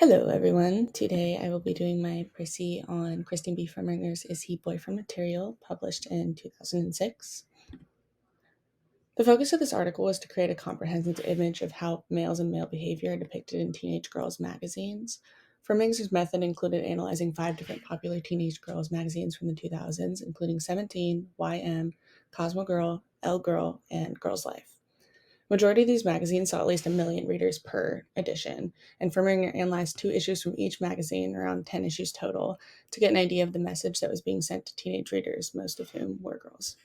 Hello, everyone. Today I will be doing my Precis on Christine B. Firminger's Is He Boyfriend Material, published in 2006. The focus of this article was to create a comprehensive image of how males and male behavior are depicted in teenage girls' magazines. Firminger's method included analyzing 5 different popular teenage girls' magazines from the 2000s, including 17, YM, Cosmo Girl, Elle Girl, and Girls Life. Majority of these magazines saw at least 1 million readers per edition, and Firminger analyzed 2 issues from each magazine, around 10 issues total, to get an idea of the message that was being sent to teenage readers, most of whom were girls.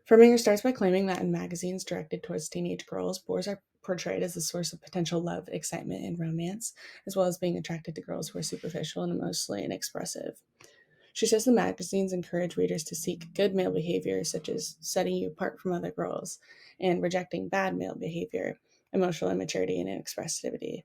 Firminger starts by claiming that in magazines directed towards teenage girls, boys are portrayed as a source of potential love, excitement, and romance, as well as being attracted to girls who are superficial and emotionally inexpressive. She says the magazines encourage readers to seek good male behavior, such as setting you apart from other girls, and rejecting bad male behavior, emotional immaturity, and inexpressivity.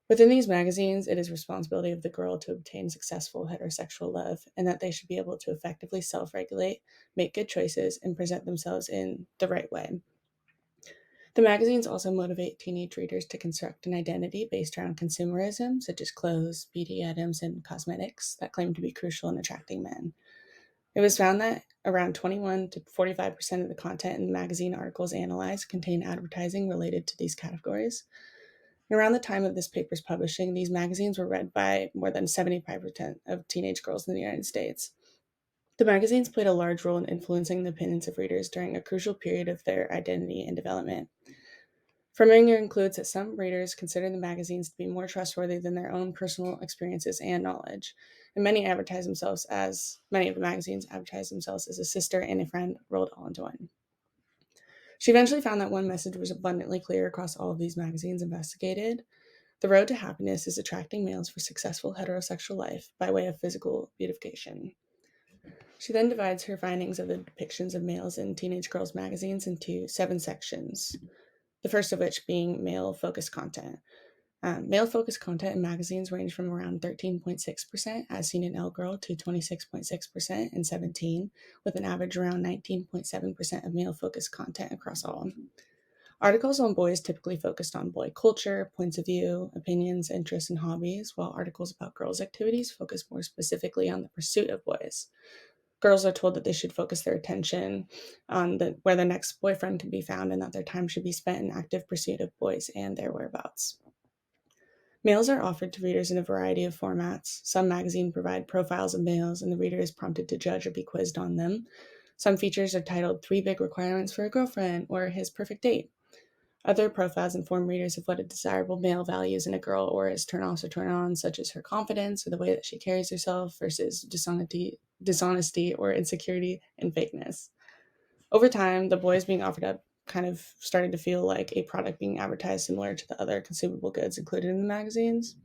Within these magazines, it is responsibility of the girl to obtain successful heterosexual love, and that they should be able to effectively self-regulate, make good choices, and present themselves in the right way. The magazines also motivate teenage readers to construct an identity based around consumerism, such as clothes, beauty items, and cosmetics that claim to be crucial in attracting men. It was found that around 21 to 45% of the content in the magazine articles analyzed contain advertising related to these categories. And around the time of this paper's publishing, these magazines were read by more than 75% of teenage girls in the United States. The magazines played a large role in influencing the opinions of readers during a crucial period of their identity and development. Firminger includes that some readers consider the magazines to be more trustworthy than their own personal experiences and knowledge, and many of the magazines advertise themselves as a sister and a friend rolled all into one. She eventually found that one message was abundantly clear across all of these magazines investigated. The road to happiness is attracting males for successful heterosexual life by way of physical beautification. She then divides her findings of the depictions of males in teenage girls' magazines into 7 sections, the first of which being male focused content. Male focused content in magazines range from around 13.6%, as seen in Elle Girl, to 26.6% in 17, with an average around 19.7% of male focused content across all. Articles on boys typically focused on boy culture, points of view, opinions, interests, and hobbies, while articles about girls' activities focus more specifically on the pursuit of boys. Girls are told that they should focus their attention on where their next boyfriend can be found and that their time should be spent in active pursuit of boys and their whereabouts. Males are offered to readers in a variety of formats. Some magazines provide profiles of males, and the reader is prompted to judge or be quizzed on them. Some features are titled 3 Big Requirements for a Girlfriend or His Perfect Date. Other profiles inform readers of what a desirable male values in a girl or is turn-offs or turn-ons, such as her confidence or the way that she carries herself versus dishonesty or insecurity and fakeness. Over time, the boys being offered up kind of started to feel like a product being advertised similar to the other consumable goods included in the magazines.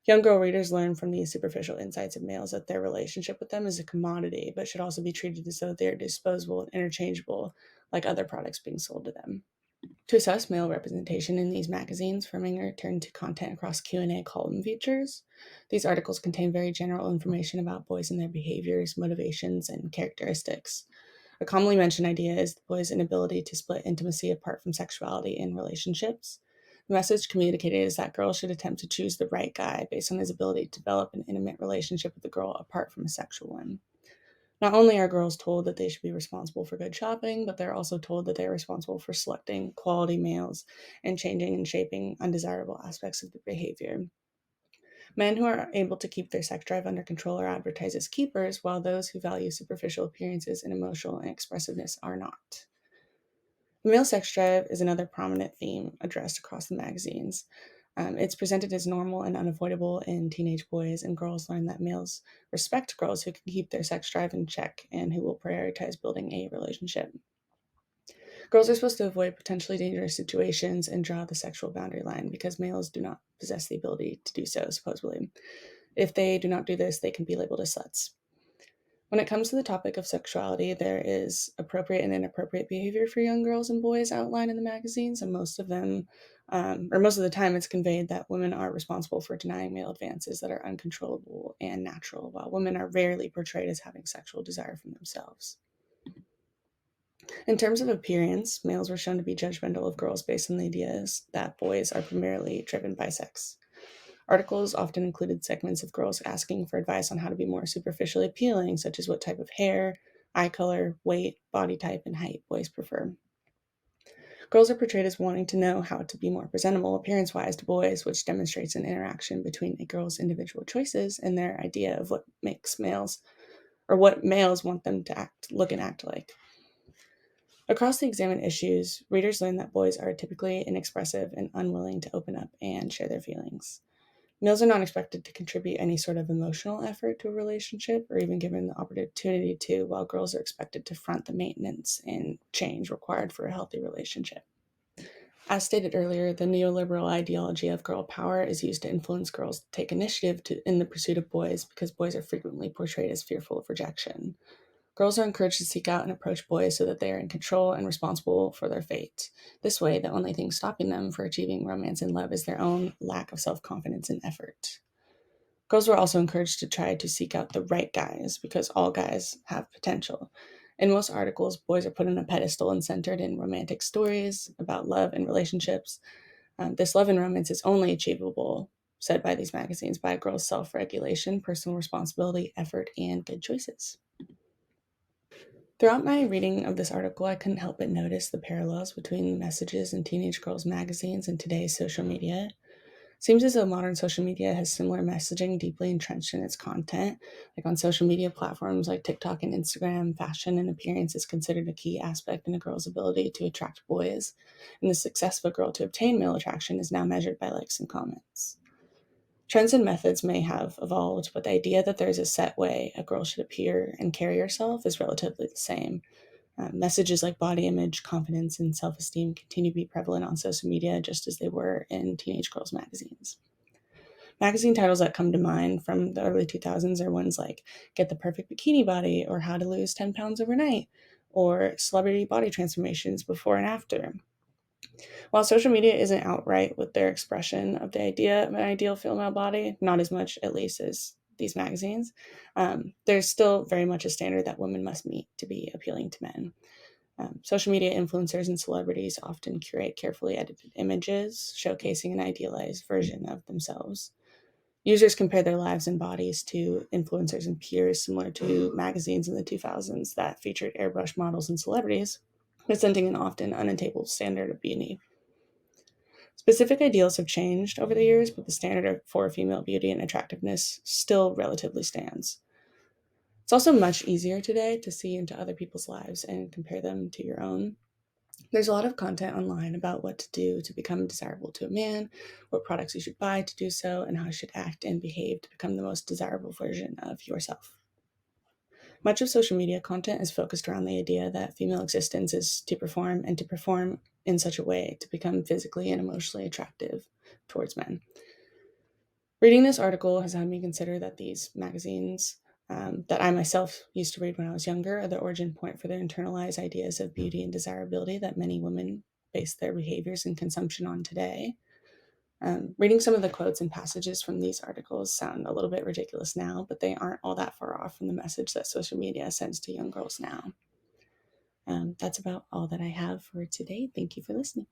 Young girl readers learn from these superficial insights of males that their relationship with them is a commodity, but should also be treated as though they are disposable and interchangeable, like other products being sold to them. To assess male representation in these magazines, Firminger turned to content across Q&A column features. These articles contain very general information about boys and their behaviors, motivations, and characteristics. A commonly mentioned idea is the boy's inability to split intimacy apart from sexuality in relationships. The message communicated is that girls should attempt to choose the right guy based on his ability to develop an intimate relationship with the girl apart from a sexual one. Not only are girls told that they should be responsible for good shopping, but they're also told that they're responsible for selecting quality males and changing and shaping undesirable aspects of their behavior. Men who are able to keep their sex drive under control are advertised as keepers, while those who value superficial appearances and emotional expressiveness are not. The male sex drive is another prominent theme addressed across the magazines. It's presented as normal and unavoidable in teenage boys, and girls learn that males respect girls who can keep their sex drive in check and who will prioritize building a relationship. Girls are supposed to avoid potentially dangerous situations and draw the sexual boundary line because males do not possess the ability to do so, supposedly. If they do not do this, they can be labeled as sluts. When it comes to the topic of sexuality, there is appropriate and inappropriate behavior for young girls and boys outlined in the magazines, and most of the time, it's conveyed that women are responsible for denying male advances that are uncontrollable and natural, while women are rarely portrayed as having sexual desire from themselves. In terms of appearance, males were shown to be judgmental of girls based on the ideas that boys are primarily driven by sex. Articles often included segments of girls asking for advice on how to be more superficially appealing, such as what type of hair, eye color, weight, body type, and height boys prefer. Girls are portrayed as wanting to know how to be more presentable appearance wise to boys, which demonstrates an interaction between a girl's individual choices and their idea of what makes males or what males want them to look and act like. Across the examined issues, readers learn that boys are typically inexpressive and unwilling to open up and share their feelings. Males are not expected to contribute any sort of emotional effort to a relationship or even given the opportunity to, while girls are expected to front the maintenance and change required for a healthy relationship. As stated earlier, the neoliberal ideology of girl power is used to influence girls to take initiative in the pursuit of boys because boys are frequently portrayed as fearful of rejection. Girls are encouraged to seek out and approach boys so that they are in control and responsible for their fate. This way, the only thing stopping them from achieving romance and love is their own lack of self-confidence and effort. Girls were also encouraged to try to seek out the right guys because all guys have potential. In most articles, boys are put on a pedestal and centered in romantic stories about love and relationships. This love and romance is only achievable, said by these magazines, by a girl's self regulation, personal responsibility, effort, and good choices. Throughout my reading of this article, I couldn't help but notice the parallels between the messages in teenage girls' magazines and today's social media. Seems as though modern social media has similar messaging deeply entrenched in its content. Like on social media platforms like TikTok and Instagram, fashion and appearance is considered a key aspect in a girl's ability to attract boys. And the success of a girl to obtain male attraction is now measured by likes and comments. Trends and methods may have evolved, but the idea that there's a set way a girl should appear and carry herself is relatively the same. Messages like body image, confidence, and self esteem continue to be prevalent on social media just as they were in teenage girls' magazines. Magazine titles that come to mind from the early 2000s are ones like Get the Perfect Bikini Body or How to Lose 10 Pounds Overnight or Celebrity Body Transformations Before and After. While social media isn't outright with their expression of the idea of an ideal female body, not as much at least as these magazines, there's still very much a standard that women must meet to be appealing to men. Social media influencers and celebrities often curate carefully edited images, showcasing an idealized version of themselves. Users compare their lives and bodies to influencers and peers, similar to magazines in the 2000s that featured airbrush models and celebrities, presenting an often unattainable standard of beauty. Specific ideals have changed over the years, but the standard for female beauty and attractiveness still relatively stands. It's also much easier today to see into other people's lives and compare them to your own. There's a lot of content online about what to do to become desirable to a man, what products you should buy to do so, and how you should act and behave to become the most desirable version of yourself. Much of social media content is focused around the idea that female existence is to perform and to perform in such a way to become physically and emotionally attractive towards men. Reading this article has had me consider that these magazines that I myself used to read when I was younger are the origin point for the internalized ideas of beauty and desirability that many women base their behaviors and consumption on today. Reading some of the quotes and passages from these articles sound a little bit ridiculous now, but they aren't all that far off from the message that social media sends to young girls now. That's about all that I have for today. Thank you for listening.